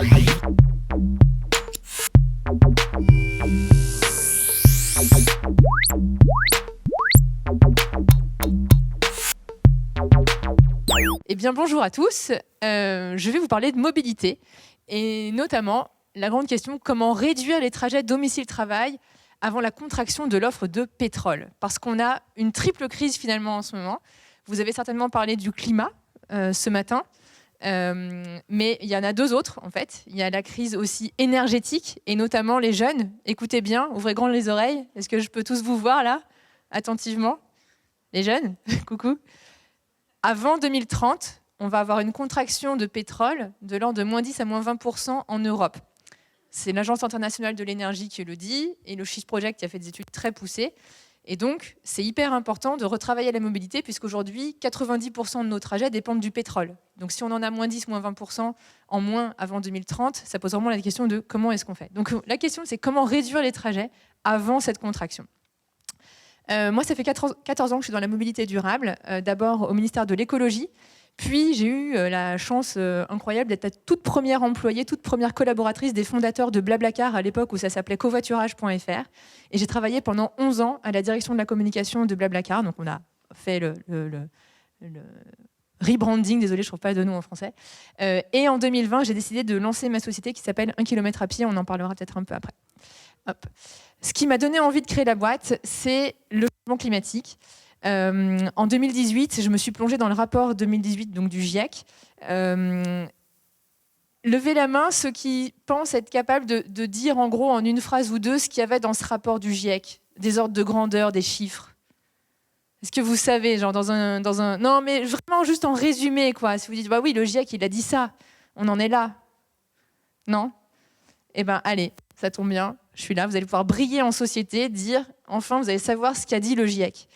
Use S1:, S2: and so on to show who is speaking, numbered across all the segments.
S1: Eh bien, bonjour à tous. Je vais vous parler de mobilité et notamment la grande question, comment réduire les trajets domicile-travail avant la contraction de l'offre de pétrole. Parce qu'on a une triple crise finalement en ce moment. Vous avez certainement parlé du climat ce matin, mais il y en a deux autres en fait. Il y a la crise aussi énergétique et notamment les jeunes. Écoutez bien, ouvrez grand les oreilles. Est-ce que je peux tous vous voir là, attentivement? Les jeunes, coucou. Avant 2030, on va avoir une contraction de pétrole de l'ordre de moins 10 à moins 20% en Europe. C'est l'Agence internationale de l'énergie qui le dit et le Schiff Project qui a fait des études très poussées. Et donc, c'est hyper important de retravailler la mobilité puisqu'aujourd'hui, 90% de nos trajets dépendent du pétrole. Donc, si on en a moins 10, moins 20% en moins avant 2030, ça pose vraiment la question de comment est-ce qu'on fait. Donc, la question, c'est comment réduire les trajets avant cette contraction. Moi, ça fait 14 ans que je suis dans la mobilité durable, d'abord au ministère de l'écologie, puis j'ai eu la chance incroyable d'être la toute première employée, toute première collaboratrice des fondateurs de Blablacar à l'époque où ça s'appelait covoiturage.fr. Et j'ai travaillé pendant 11 ans à la direction de la communication de Blablacar, donc on a fait le rebranding, désolé, je ne trouve pas de nom en français. Et en 2020, j'ai décidé de lancer ma société qui s'appelle 1 km à pied, on en parlera peut-être un peu après. Hop. Ce qui m'a donné envie de créer la boîte, c'est le changement climatique. En 2018, je me suis plongée dans le rapport 2018 donc du GIEC. Levez la main ceux qui pensent être capables de dire en gros en une phrase ou deux ce qu'il y avait dans ce rapport du GIEC, des ordres de grandeur, des chiffres. Est-ce que vous savez, genre dans un... Non, mais vraiment juste en résumé, quoi. Si vous dites, bah oui, le GIEC, il a dit ça, on en est là. Non? Eh bien, allez, ça tombe bien. Je suis là, vous allez pouvoir briller en société, dire, enfin, vous allez savoir ce qu'a dit le GIEC.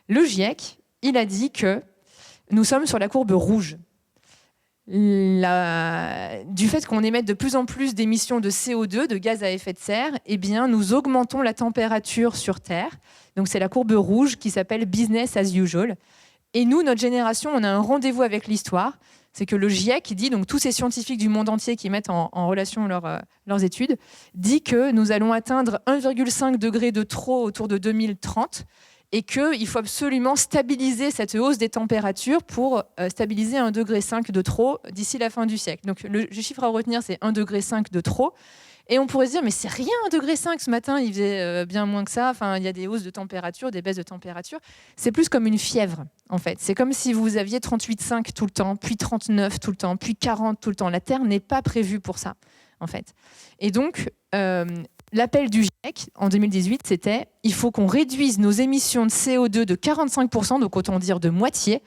S1: Le GIEC, il a dit que nous sommes sur la courbe rouge. Du fait qu'on émette de plus en plus d'émissions de CO2, de gaz à effet de serre, eh bien, nous augmentons la température sur Terre. Donc, c'est la courbe rouge qui s'appelle business as usual. Et nous, notre génération, on a un rendez-vous avec l'histoire. C'est que le GIEC dit, donc tous ces scientifiques du monde entier qui mettent en relation leurs études, dit que nous allons atteindre 1,5 degré de trop autour de 2030 et qu'il faut absolument stabiliser cette hausse des températures pour stabiliser 1,5 degré de trop d'ici la fin du siècle. Donc le chiffre à retenir, c'est 1,5 degré de trop. Et on pourrait se dire, mais c'est rien 1,5 degré ce matin, il faisait bien moins que ça. Enfin, il y a des hausses de température, des baisses de température. C'est plus comme une fièvre, en fait. C'est comme si vous aviez 38,5 tout le temps, puis 39 tout le temps, puis 40 tout le temps. La Terre n'est pas prévue pour ça, en fait. Et donc, l'appel du GIEC, en 2018, c'était « il faut qu'on réduise nos émissions de CO2 de 45%, donc autant dire de moitié,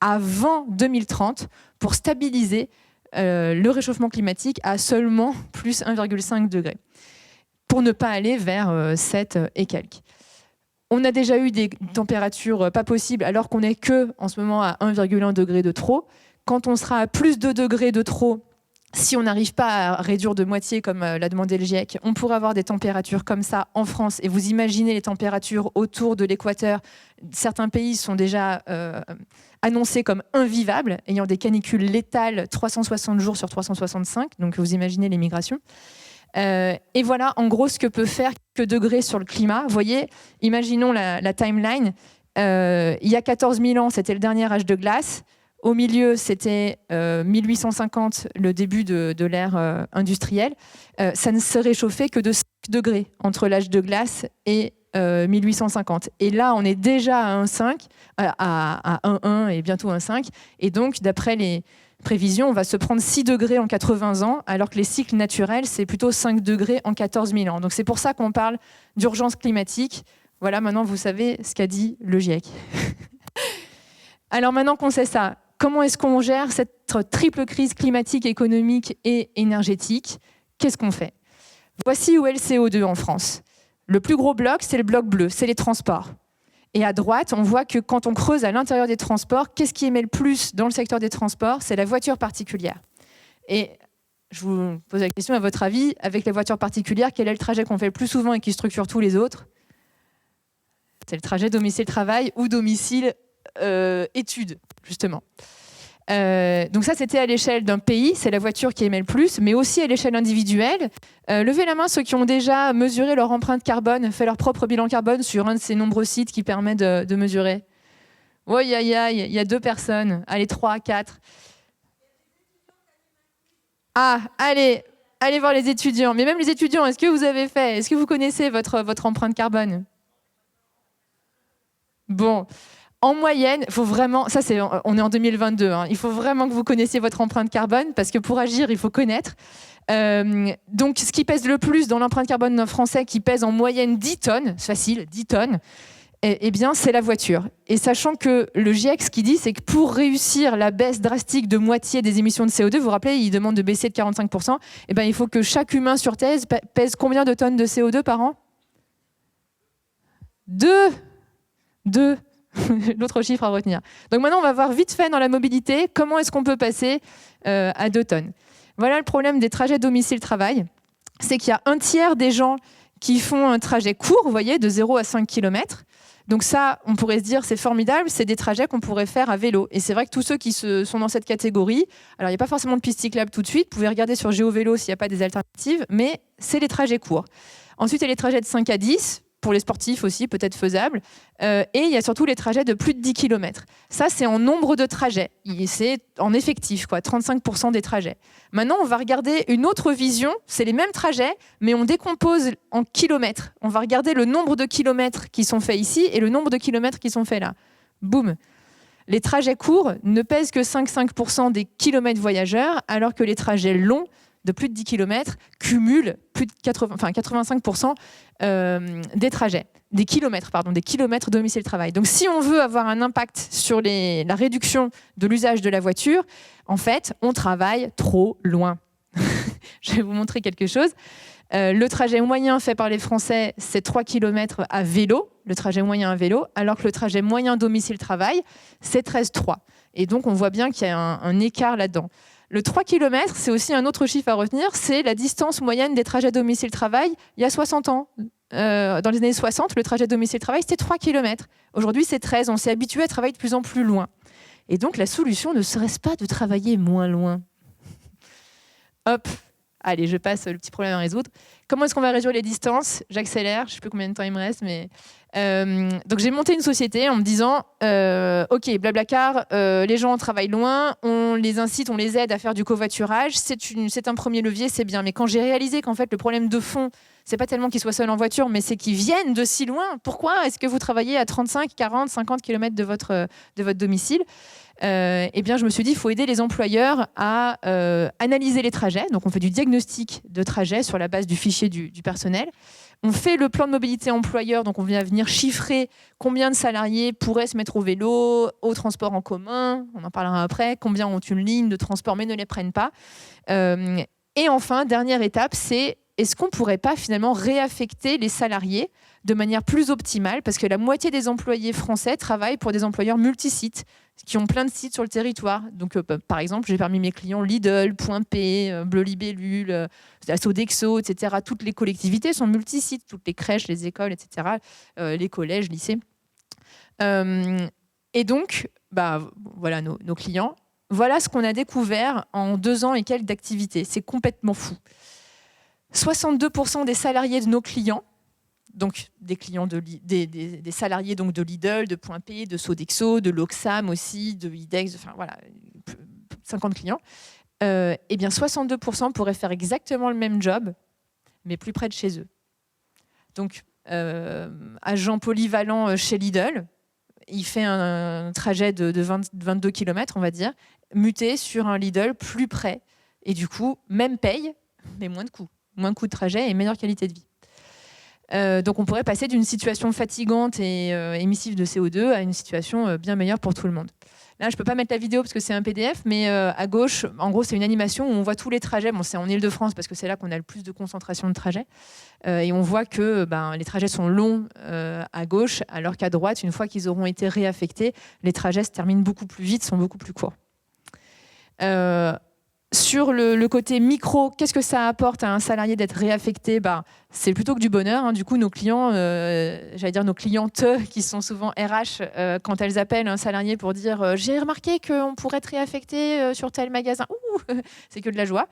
S1: avant 2030 pour stabiliser le réchauffement climatique à seulement plus 1,5 degré, pour ne pas aller vers 7 et quelques. On a déjà eu des températures pas possibles alors qu'on n'est que en ce moment à 1,1 degré de trop. Quand on sera à plus 2 degrés de trop, si on n'arrive pas à réduire de moitié comme l'a demandé le GIEC, on pourrait avoir des températures comme ça en France. Et vous imaginez les températures autour de l'équateur. Certains pays sont déjà annoncés comme invivables, ayant des canicules létales 360 jours sur 365. Donc vous imaginez les migrations. Et voilà en gros ce que peut faire quelques degrés sur le climat. Vous voyez, imaginons la timeline. Il y a 14 000 ans, c'était le dernier âge de glace. Au milieu, c'était 1850, le début de l'ère industrielle. Ça ne se réchauffait que de 5 degrés entre l'âge de glace et 1850. Et là, on est déjà à 1,5, à 1,1 et bientôt 1,5. Et donc, d'après les prévisions, on va se prendre 6 degrés en 80 ans, alors que les cycles naturels, c'est plutôt 5 degrés en 14 000 ans. Donc, c'est pour ça qu'on parle d'urgence climatique. Voilà, maintenant, vous savez ce qu'a dit le GIEC. Alors, maintenant qu'on sait ça, comment est-ce qu'on gère cette triple crise climatique, économique et énergétique? Qu'est-ce qu'on fait? Voici où est le CO2 en France. Le plus gros bloc, c'est le bloc bleu, c'est les transports. Et à droite, on voit que quand on creuse à l'intérieur des transports, qu'est-ce qui émet le plus dans le secteur des transports? C'est la voiture particulière. Et je vous pose la question, à votre avis, avec les voitures particulières, quel est le trajet qu'on fait le plus souvent et qui structure tous les autres? C'est le trajet domicile-travail ou domicile-études, justement. Donc ça, c'était à l'échelle d'un pays, c'est la voiture qui émet le plus, mais aussi à l'échelle individuelle. Levez la main ceux qui ont déjà mesuré leur empreinte carbone, fait leur propre bilan carbone sur un de ces nombreux sites qui permet de mesurer. Oui, il y a 2 personnes. Allez, 3, 4. Ah, allez voir les étudiants. Mais même les étudiants, est-ce que vous avez fait? Est-ce que vous connaissez votre empreinte carbone? Bon. En moyenne, faut vraiment, on est en 2022, hein, il faut vraiment que vous connaissiez votre empreinte carbone parce que pour agir, il faut connaître. Donc, ce qui pèse le plus dans l'empreinte carbone d'un Français, qui pèse en moyenne 10 tonnes, c'est facile, 10 tonnes, eh bien, c'est la voiture. Et sachant que le GIEC, ce qu'il dit, c'est que pour réussir la baisse drastique de moitié des émissions de CO2, vous vous rappelez, il demande de baisser de 45%, eh bien, il faut que chaque humain sur Terre pèse combien de tonnes de CO2 par an? 2. L'autre chiffre à retenir. Donc maintenant, on va voir vite fait dans la mobilité comment est-ce qu'on peut passer à 2 tonnes. Voilà le problème des trajets domicile-travail. C'est qu'il y a un tiers des gens qui font un trajet court, vous voyez, de 0 à 5 km. Donc ça, on pourrait se dire, c'est formidable, c'est des trajets qu'on pourrait faire à vélo. Et c'est vrai que tous ceux qui sont dans cette catégorie, alors il n'y a pas forcément de piste cyclable tout de suite, vous pouvez regarder sur GeoVélo s'il n'y a pas des alternatives, mais c'est les trajets courts. Ensuite, il y a les trajets de 5 à 10, pour les sportifs aussi, peut-être faisable. Et il y a surtout les trajets de plus de 10 km. Ça, c'est en nombre de trajets. C'est en effectif, 35% des trajets. Maintenant, on va regarder une autre vision. C'est les mêmes trajets, mais on décompose en kilomètres. On va regarder le nombre de kilomètres qui sont faits ici et le nombre de kilomètres qui sont faits là. Boum. Les trajets courts ne pèsent que 5% des kilomètres voyageurs, alors que les trajets longs de plus de 10 km cumulent plus de 85% des trajets, des kilomètres domicile-travail. Donc si on veut avoir un impact sur la réduction de l'usage de la voiture, en fait, on travaille trop loin. Je vais vous montrer quelque chose. Le trajet moyen fait par les Français, c'est 3 km à vélo, le trajet moyen à vélo, alors que le trajet moyen domicile-travail, c'est 13,3. Et donc, on voit bien qu'il y a un écart là-dedans. Le 3 km, c'est aussi un autre chiffre à retenir, c'est la distance moyenne des trajets domicile-travail il y a 60 ans. Dans les années 60, le trajet domicile-travail, c'était 3 km. Aujourd'hui, c'est 13. On s'est habitué à travailler de plus en plus loin. Et donc, la solution ne serait-ce pas de travailler moins loin? Hop, allez, je passe le petit problème à résoudre. Comment est-ce qu'on va réduire les distances? J'accélère, je ne sais plus combien de temps il me reste, mais... donc j'ai monté une société en me disant ok, Blablacar, les gens travaillent loin, on les incite, on les aide à faire du covoiturage, c'est un premier levier, c'est bien. Mais quand j'ai réalisé qu'en fait le problème de fond, c'est pas tellement qu'ils soient seuls en voiture, mais c'est qu'ils viennent de si loin, pourquoi est-ce que vous travaillez à 35, 40, 50 km de votre domicile? Eh bien, je me suis dit, il faut aider les employeurs à analyser les trajets. Donc, on fait du diagnostic de trajet sur la base du fichier du personnel. On fait le plan de mobilité employeur, donc on vient venir chiffrer combien de salariés pourraient se mettre au vélo, au transport en commun, on en parlera après, combien ont une ligne de transport mais ne les prennent pas. Et enfin, dernière étape, c'est est-ce qu'on ne pourrait pas finalement réaffecter les salariés de manière plus optimale, parce que la moitié des employés français travaillent pour des employeurs multisites, qui ont plein de sites sur le territoire. Donc, par exemple, j'ai parmi mes clients Lidl, Point P, Bleu Libellule, Sodexo, etc. Toutes les collectivités sont multisites, toutes les crèches, les écoles, etc., les collèges, lycées. Et donc, voilà nos clients. Voilà ce qu'on a découvert en 2 ans et quelques d'activité. C'est complètement fou. 62% des salariés de nos clients, donc des clients des salariés donc de Lidl, de Point P, de Sodexo, de l'Oxam aussi, de IDEX, enfin voilà, 50 clients, eh bien 62% pourraient faire exactement le même job, mais plus près de chez eux. Donc, agent polyvalent chez Lidl, il fait un trajet de 22 km, on va dire, muté sur un Lidl plus près. Et du coup, même paye, mais moins de coûts. Moins de coûts de trajet et meilleure qualité de vie. Donc on pourrait passer d'une situation fatigante et émissive de CO2 à une situation bien meilleure pour tout le monde. Là, je ne peux pas mettre la vidéo parce que c'est un PDF, mais à gauche, en gros, c'est une animation où on voit tous les trajets. Bon, c'est en Île-de-France parce que c'est là qu'on a le plus de concentration de trajets. Et on voit que les trajets sont longs à gauche, alors qu'à droite, une fois qu'ils auront été réaffectés, les trajets se terminent beaucoup plus vite, sont beaucoup plus courts. Sur le côté micro, qu'est-ce que ça apporte à un salarié d'être réaffecté ? C'est plutôt que du bonheur. Du coup, nos clients, j'allais dire nos clientes qui sont souvent RH, quand elles appellent un salarié pour dire j'ai remarqué qu'on pourrait être réaffecté sur tel magasin, c'est que de la joie.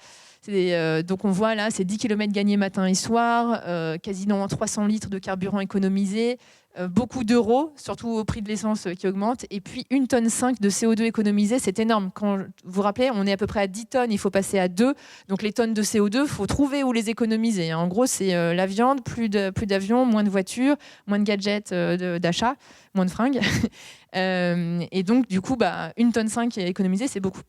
S1: Donc on voit là, c'est 10 km gagnés matin et soir, quasiment 300 litres de carburant économisé, beaucoup d'euros, surtout au prix de l'essence qui augmente, et puis 1,5 tonne de CO2 économisé, c'est énorme. Quand vous vous rappelez, on est à peu près à 10 tonnes, il faut passer à 2, donc les tonnes de CO2, il faut trouver où les économiser. En gros, c'est la viande, plus d'avions, moins de voitures, moins de gadgets d'achat, moins de fringues. Et donc, du coup, 1,5 tonne économisée, c'est beaucoup.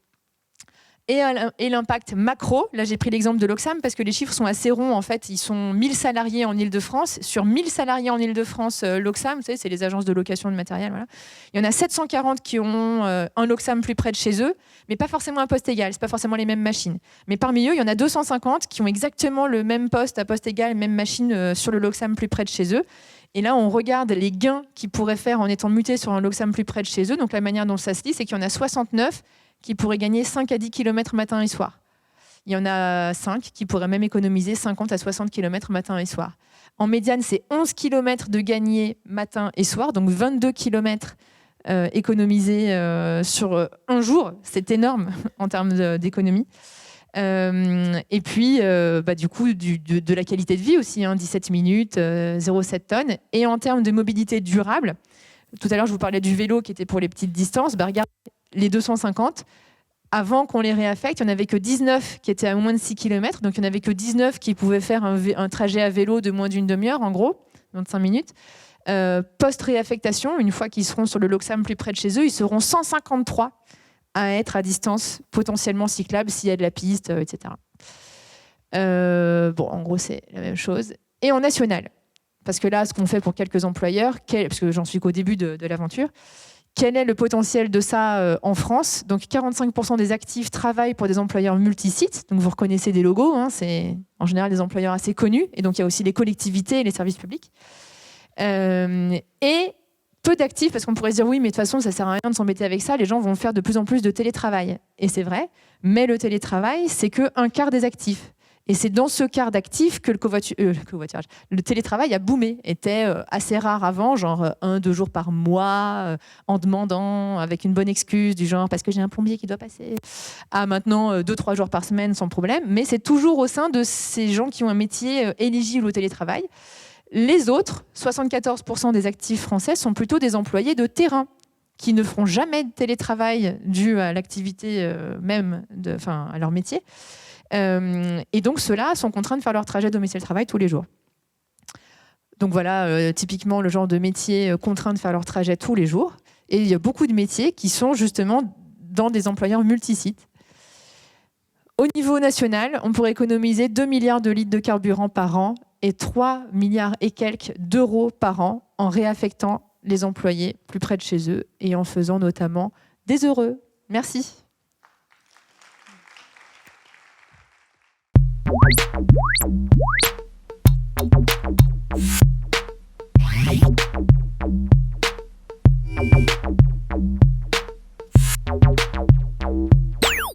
S1: Et l'impact macro, là j'ai pris l'exemple de l'Oxam parce que les chiffres sont assez ronds en fait, ils sont 1000 salariés en Ile-de-France. Sur 1000 salariés en Ile-de-France, l'Oxam, vous savez, c'est les agences de location de matériel, voilà. Il y en a 740 qui ont un Oxam plus près de chez eux, mais pas forcément un poste égal, c'est pas forcément les mêmes machines. Mais parmi eux, il y en a 250 qui ont exactement le même poste à poste égal, même machine sur le Loxam plus près de chez eux. Et là, on regarde les gains qu'ils pourraient faire en étant mutés sur un Loxam plus près de chez eux. Donc la manière dont ça se lit, c'est qu'il y en a 69 qui pourraient gagner 5 à 10 km matin et soir. Il y en a 5 qui pourraient même économiser 50 à 60 km matin et soir. En médiane, c'est 11 km de gagné matin et soir, donc 22 km économisés sur un jour. C'est énorme en termes d'économie. Et puis, du coup, de la qualité de vie aussi, 17 minutes, 0,7 tonnes. Et en termes de mobilité durable, tout à l'heure, je vous parlais du vélo qui était pour les petites distances. Regardez, les 250, avant qu'on les réaffecte, il n'y en avait que 19 qui étaient à moins de 6 km. Donc, il n'y en avait que 19 qui pouvaient faire un trajet à vélo de moins d'une demi-heure, en gros, 25 minutes. Post-réaffectation, une fois qu'ils seront sur le Loxam plus près de chez eux, ils seront 153 à être à distance potentiellement cyclable s'il y a de la piste, etc. En gros, c'est la même chose. Et en national, parce que là, ce qu'on fait pour quelques employeurs, parce que j'en suis qu'au début de l'aventure, quel est le potentiel de ça en France ? Donc 45% des actifs travaillent pour des employeurs multisites. Donc vous reconnaissez des logos, c'est en général des employeurs assez connus. Et donc il y a aussi les collectivités et les services publics. Et peu d'actifs, parce qu'on pourrait se dire oui, mais de toute façon, ça ne sert à rien de s'embêter avec ça. Les gens vont faire de plus en plus de télétravail. Et c'est vrai, mais le télétravail, c'est qu'un quart des actifs. Et c'est dans ce quart d'actifs que le télétravail a boomé. Était assez rare avant, genre 1-2 jours par mois, en demandant, avec une bonne excuse, du genre parce que j'ai un plombier qui doit passer, à maintenant 2-3 jours par semaine sans problème. Mais c'est toujours au sein de ces gens qui ont un métier éligible au télétravail. Les autres, 74% des actifs français, sont plutôt des employés de terrain qui ne feront jamais de télétravail dû à l'activité à leur métier. Et donc, ceux-là sont contraints de faire leur trajet domicile-travail tous les jours. Donc voilà, typiquement le genre de métier contraints de faire leur trajet tous les jours. Et il y a beaucoup de métiers qui sont justement dans des employeurs multisites. Au niveau national, on pourrait économiser 2 milliards de litres de carburant par an et 3 milliards et quelques d'euros par an en réaffectant les employés plus près de chez eux et en faisant notamment des heureux. Merci. Hey.